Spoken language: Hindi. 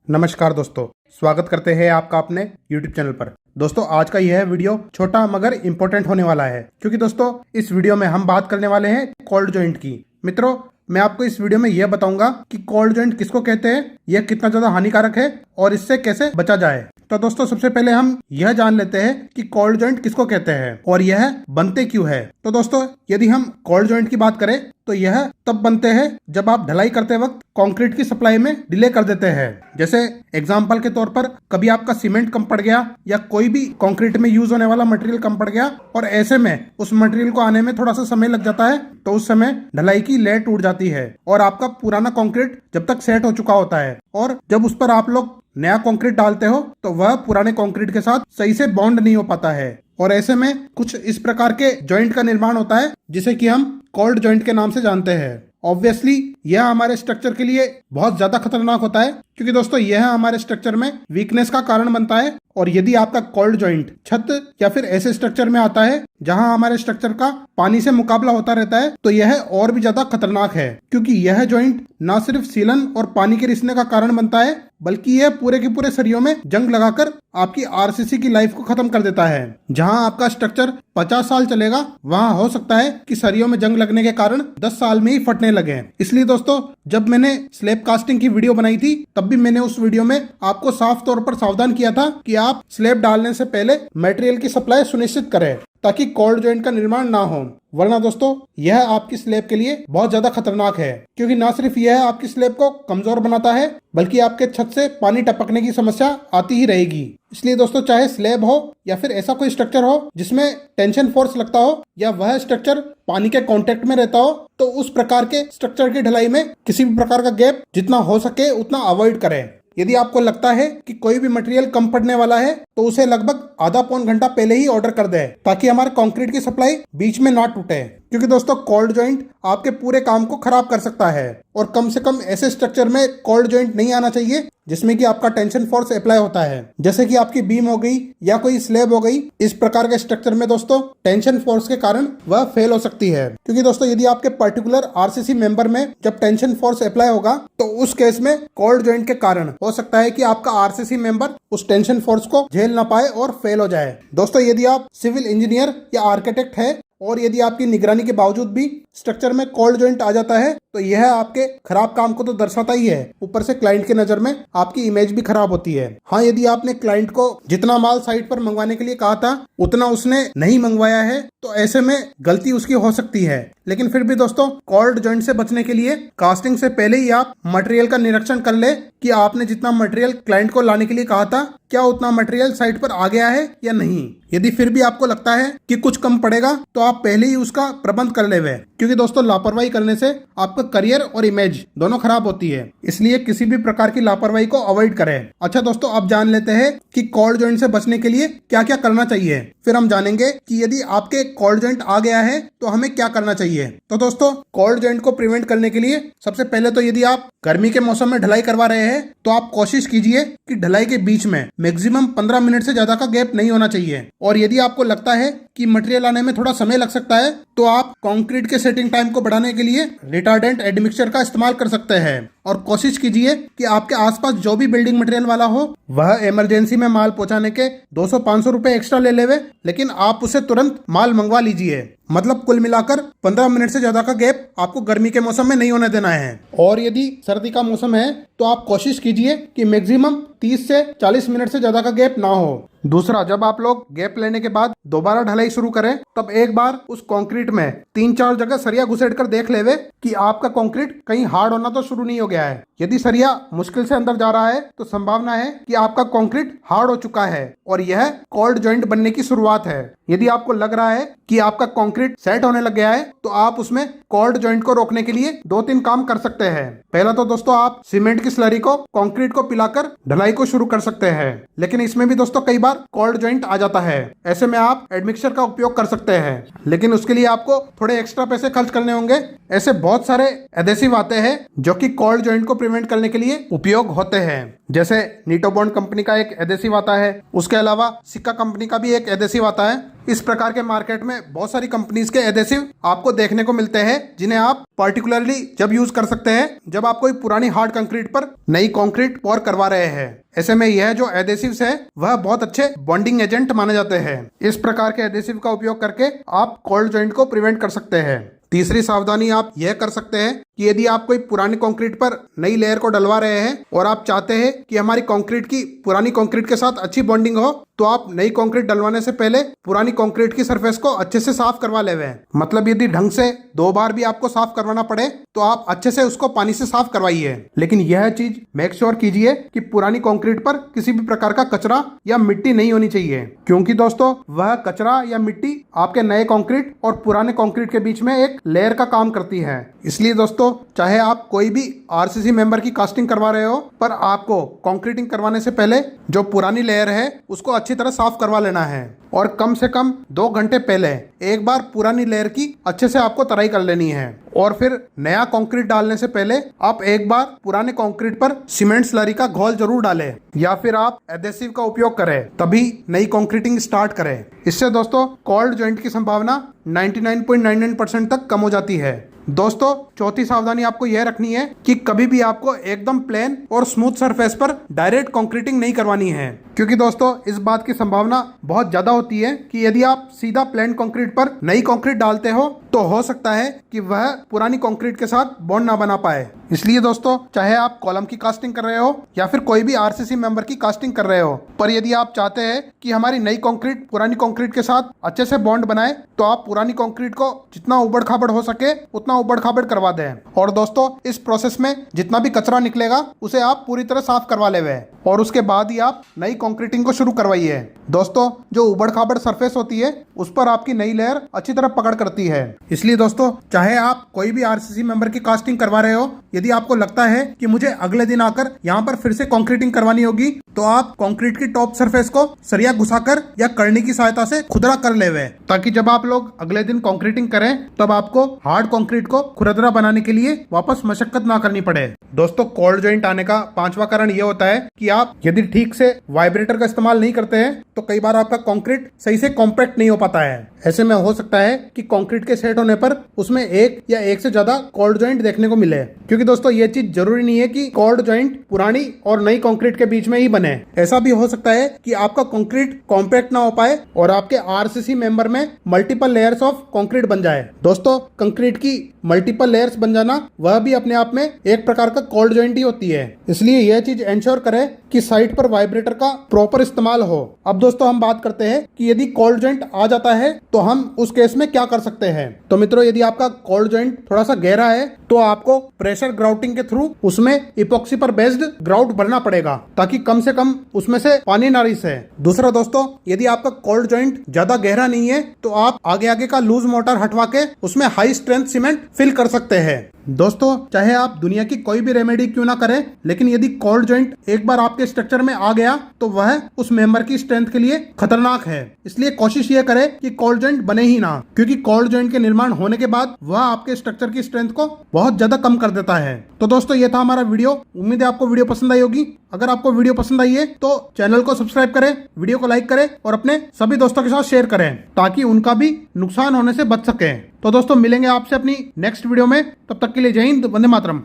नमस्कार दोस्तों, स्वागत करते हैं आपका अपने YouTube चैनल पर। दोस्तों आज का यह वीडियो छोटा मगर इम्पोर्टेंट होने वाला है, क्योंकि दोस्तों इस वीडियो में हम बात करने वाले हैं कोल्ड जॉइंट की। मित्रों, मैं आपको इस वीडियो में यह बताऊंगा कि कोल्ड जॉइंट किसको कहते हैं, यह कितना ज्यादा हानिकारक है और इससे कैसे बचा जाए। तो दोस्तों सबसे पहले हम यह जान लेते हैं कि कोल्ड जॉइंट किसको कहते हैं और यह बनते क्यों है। तो दोस्तों यदि हम कोल्ड जॉइंट की बात करें तो यह तब बनते हैं जब आप ढलाई करते वक्त कंक्रीट की सप्लाई में डिले कर देते हैं। जैसे एग्जांपल के तौर पर कभी आपका सीमेंट कम पड़ गया या कोई भी कंक्रीट में यूज होने वाला मटेरियल कम पड़ गया और ऐसे में उस मटेरियल को आने में थोड़ा सा समय लग जाता है, तो उस समय ढलाई की लेयर टूट जाती है और आपका पुराना कंक्रीट जब तक सेट हो चुका होता है और जब उस पर आप लोग नया कंक्रीट डालते हो तो वह पुराने कंक्रीट के साथ सही से बॉन्ड नहीं हो पाता है और ऐसे में कुछ इस प्रकार के जॉइंट का निर्माण होता है जिसे कि हम कोल्ड जॉइंट के नाम से जानते हैं। ऑब्वियसली यह हमारे स्ट्रक्चर के लिए बहुत ज्यादा खतरनाक होता है, क्योंकि दोस्तों यह हमारे स्ट्रक्चर में वीकनेस का कारण बनता है। और यदि आपका कोल्ड जॉइंट छत या फिर ऐसे स्ट्रक्चर में आता है जहां हमारे स्ट्रक्चर का पानी से मुकाबला होता रहता है, तो यह और भी ज्यादा खतरनाक है, क्योंकि यह जॉइंट न सिर्फ सीलन और पानी के रिसने का कारण बनता है, बल्कि यह पूरे के पूरे सरियों में जंग लगाकर आपकी आरसीसी की लाइफ को खत्म कर देता है। जहां आपका स्ट्रक्चर 50 साल चलेगा, वहां हो सकता है कि सरियों में जंग लगने के कारण 10 साल में ही फटने लगे। इसलिए दोस्तों जब मैंने स्लैब कास्टिंग की वीडियो बनाई थी, तब भी मैंने उस वीडियो में आपको साफ तौर पर सावधान किया था कि आप स्लैब डालने से पहले मटेरियल की सप्लाई सुनिश्चित करें ताकि कोल्ड जॉइंट का निर्माण ना हो, वरना दोस्तों यह आपकी स्लैब के लिए बहुत ज्यादा खतरनाक है। क्योंकि ना सिर्फ यह आपकी स्लैब को कमजोर बनाता है, बल्कि आपके छत से पानी टपकने की समस्या आती ही रहेगी। इसलिए दोस्तों चाहे स्लैब हो या फिर ऐसा कोई स्ट्रक्चर हो जिसमें टेंशन फोर्स लगता हो या वह स्ट्रक्चर पानी के कांटेक्ट में रहता हो, तो उस प्रकार के स्ट्रक्चर की ढलाई में किसी भी प्रकार का गैप जितना हो सके उतना अवॉइड करें। यदि आपको लगता है कि कोई भी मटेरियल कम पड़ने वाला है, तो उसे लगभग आधा पौन घंटा पहले ही ऑर्डर कर दें ताकि हमारे कंक्रीट की सप्लाई बीच में ना टूटे। क्योंकि दोस्तों कोल्ड जॉइंट आपके पूरे काम को खराब कर सकता है और कम से कम ऐसे स्ट्रक्चर में कोल्ड जॉइंट नहीं आना चाहिए जिसमें कि आपका टेंशन फोर्स अप्लाई होता है, जैसे कि आपकी बीम हो गई या कोई स्लैब हो गई। इस प्रकार के स्ट्रक्चर में दोस्तों टेंशन फोर्स के कारण वह फेल हो सकती है। क्योंकि दोस्तों यदि आपके पर्टिकुलर आरसीसी मेंबर में जब टेंशन फोर्स अप्लाई होगा, तो उस केस में कोल्ड जॉइंट के कारण हो सकता है कि आपका आरसीसी मेंबर उस टेंशन फोर्स को झेल ना पाए और फेल हो जाए। दोस्तों यदि आप सिविल इंजीनियर या आर्किटेक्ट है और यदि आपकी निगरानी के बावजूद भी स्ट्रक्चर में कोल्ड जॉइंट आ जाता है, तो यह आपके खराब काम को तो दर्शाता ही है, ऊपर से क्लाइंट की नजर में आपकी इमेज भी खराब होती है। हाँ, यदि आपने क्लाइंट को जितना माल साइट पर मंगवाने के लिए कहा था उतना उसने नहीं मंगवाया है, तो ऐसे में गलती उसकी हो सकती है। लेकिन फिर भी दोस्तों कोल्ड जॉइंट से बचने के लिए कास्टिंग से पहले ही आप मटेरियल का निरीक्षण कर ले कि आपने जितना मटेरियल क्लाइंट को लाने के लिए कहा था, क्या उतना मटेरियल साइट पर आ गया है या नहीं। यदि फिर भी आपको लगता है कि कुछ कम पड़ेगा, तो आप पहले ही उसका प्रबंध कर ले, क्योंकि दोस्तों लापरवाही करने से आपका करियर और इमेज दोनों खराब होती है। इसलिए किसी भी प्रकार की लापरवाही को अवॉइड करें। अच्छा दोस्तों, अब जान लेते हैं कि कोल्ड जॉइंट से बचने के लिए क्या क्या करना चाहिए। फिर हम जानेंगे कि यदि आपके कोल्ड जॉइंट आ गया है तो हमें क्या करना चाहिए। तो दोस्तों कोल्ड जॉइंट को प्रिवेंट करने के लिए सबसे पहले तो यदि आप गर्मी के मौसम में ढलाई करवा रहे हैं, तो आप कोशिश कीजिए कि ढलाई के बीच में मैक्सिमम 15 मिनट से ज्यादा का गैप नहीं होना चाहिए। और यदि आपको लगता है कि मटेरियल आने में थोड़ा समय लग सकता है, तो आप कंक्रीट के सेटिंग टाइम को बढ़ाने के लिए रिटार्डेंट एडमिक्सचर का इस्तेमाल कर सकते हैं। और कोशिश कीजिए कि आपके आसपास जो भी बिल्डिंग मटेरियल वाला हो, वह इमरजेंसी में माल पहुंचाने के 200-500 रुपए एक्स्ट्रा ले लेवे, लेकिन आप उसे तुरंत माल मंगवा लीजिए। मतलब कुल मिलाकर 15 मिनट से ज्यादा का गैप आपको गर्मी के मौसम में नहीं होने देना है। और यदि सर्दी का मौसम है तो आप कोशिश कीजिए कि मैक्सिमम 30 से 40 मिनट से ज्यादा का गैप ना हो। दूसरा, जब आप लोग गैप लेने के बाद दोबारा ढलाई शुरू करें, तब एक बार उस कंक्रीट में 3-4 जगह सरिया घुसेड़ कर देख लेवे कि आपका कंक्रीट कहीं हार्ड होना तो शुरू नहीं हो गया है। यदि सरिया मुश्किल से अंदर जा रहा है, तो संभावना है कि आपका कंक्रीट हार्ड हो चुका है और यह कोल्ड जॉइंट बनने की शुरुआत है। यदि आपको लग रहा है कि आपका कंक्रीट सेट होने लग गया है, तो आप उसमें कोल्ड जॉइंट को रोकने के लिए 2-3 काम कर सकते हैं। पहला तो दोस्तों आप सीमेंट की स्लरी को कंक्रीट को पिलाकर ढलाई को शुरू कर सकते हैं, लेकिन इसमें भी दोस्तों कई बार कोल्ड जॉइंट आ जाता है। ऐसे में आप एडमिक्सचर का उपयोग कर सकते हैं, लेकिन उसके लिए आपको थोड़े एक्स्ट्रा पैसे खर्च करने होंगे। ऐसे बहुत सारे एडेसिव आते हैं जो कि कोल्ड जॉइंट को प्रिवेंट करने के लिए उपयोग होते हैं। जैसे नीटोबॉन्ड कंपनी का एक एडेसिव आता है, उसके अलावा सिक्का कंपनी का भी एक एडेसिव आता है। इस प्रकार के मार्केट में बहुत सारी कंपनीज के एडेसिव आपको देखने को मिलते हैं, जिन्हें आप पर्टिकुलरली जब यूज कर सकते हैं जब आप कोई पुरानी हार्ड कंक्रीट पर नई कंक्रीट पोर करवा रहे हैं। ऐसे में यह जो एडेसिव्स है वह बहुत अच्छे बॉन्डिंग एजेंट माने जाते हैं। इस प्रकार के एडेसिव का उपयोग करके आप कोल्ड जॉइंट को प्रिवेंट कर सकते हैं। तीसरी सावधानी आप यह कर सकते हैं कि यदि आप कोई पुरानी कंक्रीट पर नई लेयर को डलवा रहे हैं और आप चाहते हैं कि हमारी कंक्रीट की पुरानी कंक्रीट के साथ अच्छी बॉन्डिंग हो, तो आप नई कंक्रीट डलवाने से पहले पुरानी कंक्रीट की सरफेस को अच्छे से साफ करवा लेवे। मतलब यदि ढंग से 2 बार भी आपको साफ करवाना पड़े तो आप अच्छे से उसको पानी से साफ करवाइए। लेकिन यह चीज मेक श्योर कीजिए कि पुरानी कंक्रीट पर किसी भी प्रकार का कचरा या मिट्टी नहीं होनी चाहिए, क्योंकि दोस्तों वह कचरा या मिट्टी आपके नए कंक्रीट और पुराने कंक्रीट के बीच में एक लेयर का काम करती है। इसलिए दोस्तों, चाहे आप कोई भी आरसीसी मेंबर की कास्टिंग करवा रहे हो, पर आपको कंक्रीटिंग करवाने से पहले जो पुरानी लेयर है उसको अच्छी तरह साफ करवा लेना है और कम से कम 2 घंटे पहले एक बार पुरानी लेयर की अच्छे से आपको तराई कर लेनी है। और फिर नया कंक्रीट डालने से पहले आप एक बार पुराने कंक्रीट पर सीमेंट स्लरी का घोल जरूर डालें, या फिर आप एडेसिव का उपयोग करें, तभी नई कंक्रीटिंग स्टार्ट करें। इससे दोस्तों कोल्ड जॉइंट की संभावना 99.99% तक कम हो जाती है। दोस्तों, चौथी सावधानी आपको यह रखनी है कि कभी भी आपको एकदम प्लेन और स्मूथ सरफेस पर डायरेक्ट कंक्रीटिंग नहीं करवानी है, क्योंकि दोस्तों इस बात की संभावना बहुत ज्यादा होती है कि यदि आप सीधा प्लेन कंक्रीट पर नई कंक्रीट डालते हो तो हो सकता है कि वह पुरानी कंक्रीट के साथ बॉन्ड ना बना पाए। इसलिए दोस्तों, चाहे आप कॉलम की कास्टिंग कर रहे हो या फिर कोई भी आरसीसी मेंबर की कास्टिंग कर रहे हो, पर यदि आप चाहते हैं कि हमारी नई कंक्रीट पुरानी कंक्रीट के साथ अच्छे से बॉन्ड बनाए, तो आप पुरानी कंक्रीट को जितना उबड़ खाबड़ हो सके उतना उबड़ खाबड़ करवा दें। और दोस्तों, इस प्रोसेस में जितना भी कचरा निकलेगा उसे आप पूरी तरह साफ करवा लेवे और उसके बाद ही आप नई कंक्रीटिंग को शुरू करवाइए। दोस्तों, जो उबड़ खाबड़ सरफेस होती है उस पर आपकी नई लेयर अच्छी तरह पकड़ करती है। इसलिए दोस्तों, चाहे आप कोई भी आरसीसी मेंबर की कास्टिंग करवा रहे हो, यदि आपको लगता है कि मुझे अगले दिन आकर यहाँ पर फिर से कंक्रीटिंग करवानी होगी, तो आप कंक्रीट की टॉप सरफेस को सरिया घुसाकर या करनी की सहायता से खुरदरा कर लेवे, ताकि जब आप लोग अगले दिन कंक्रीटिंग करें तब आपको हार्ड कंक्रीट को खुरदरा बनाने के लिए वापस मशक्कत ना करनी पड़े। दोस्तों, कोल्ड जॉइंट आने का 5वां कारण यह होता है कि आप यदि ठीक से वाइब्रेटर का इस्तेमाल नहीं करते हैं तो कई बार आपका कंक्रीट सही से कॉम्पैक्ट नहीं हो पाता है। ऐसे में हो सकता है कि कंक्रीट के सेट होने पर उसमें एक या एक से ज्यादा कोल्ड जॉइंट देखने को मिले, क्योंकि दोस्तों ये चीज जरूरी नहीं है कि कोल्ड जॉइंट पुरानी और नई कंक्रीट के बीच में ही बने। ऐसा भी हो सकता है कि आपका कंक्रीट कॉम्पैक्ट ना हो पाए और आपके आरसीसी मेंबर में मल्टीपल लेयर्स ऑफ कंक्रीट बन जाए। दोस्तों, कंक्रीट की मल्टीपल लेयर्स बन जाना वह भी अपने आप में एक प्रकार का कोल्ड जॉइंट ही होती है। इसलिए यह चीज इंश्योर करें कि साइट पर वाइब्रेटर का प्रॉपर इस्तेमाल हो। अब दोस्तों, हम बात करते हैं कि यदि कोल्ड जॉइंट आ जाता है तो हम उस केस में क्या कर सकते हैं। तो मित्रों, यदि आपका कोल्ड जॉइंट थोड़ा सा गहरा है तो आपको प्रेशर ग्राउटिंग के थ्रू उसमें इपॉक्सी पर बेस्ड ग्राउट भरना पड़ेगा, ताकि कम से कम उसमें से पानी ना रिसे। दूसरा दोस्तों, यदि आपका कोल्ड जॉइंट ज्यादा गहरा नहीं है तो आप आगे आगे का लूज मोटर हटवा के उसमें हाई स्ट्रेंथ सीमेंट फिल कर सकते हैं। दोस्तों, चाहे आप दुनिया की कोई भी रेमेडी क्यों ना करें, लेकिन यदि कोल्ड जॉइंट एक बार आपके स्ट्रक्चर में आ गया तो वह उस मेंबर की स्ट्रेंथ के लिए खतरनाक है। इसलिए कोशिश ये करें कि कोल्ड जॉइंट बने ही ना, क्योंकि कोल्ड जॉइंट के निर्माण होने के बाद वह आपके स्ट्रक्चर की स्ट्रेंथ को बहुत ज्यादा कम कर देता है। तो दोस्तों, ये था हमारा वीडियो। उम्मीद है आपको वीडियो पसंद आई होगी। अगर आपको वीडियो पसंद आई है तो चैनल को सब्सक्राइब करें, वीडियो को लाइक करें और अपने सभी दोस्तों के साथ शेयर करें, ताकि उनका भी नुकसान होने से बच सके। तो दोस्तों, मिलेंगे आपसे अपनी नेक्स्ट वीडियो में। तब तक के लिए जय हिंद, वंदे मातरम।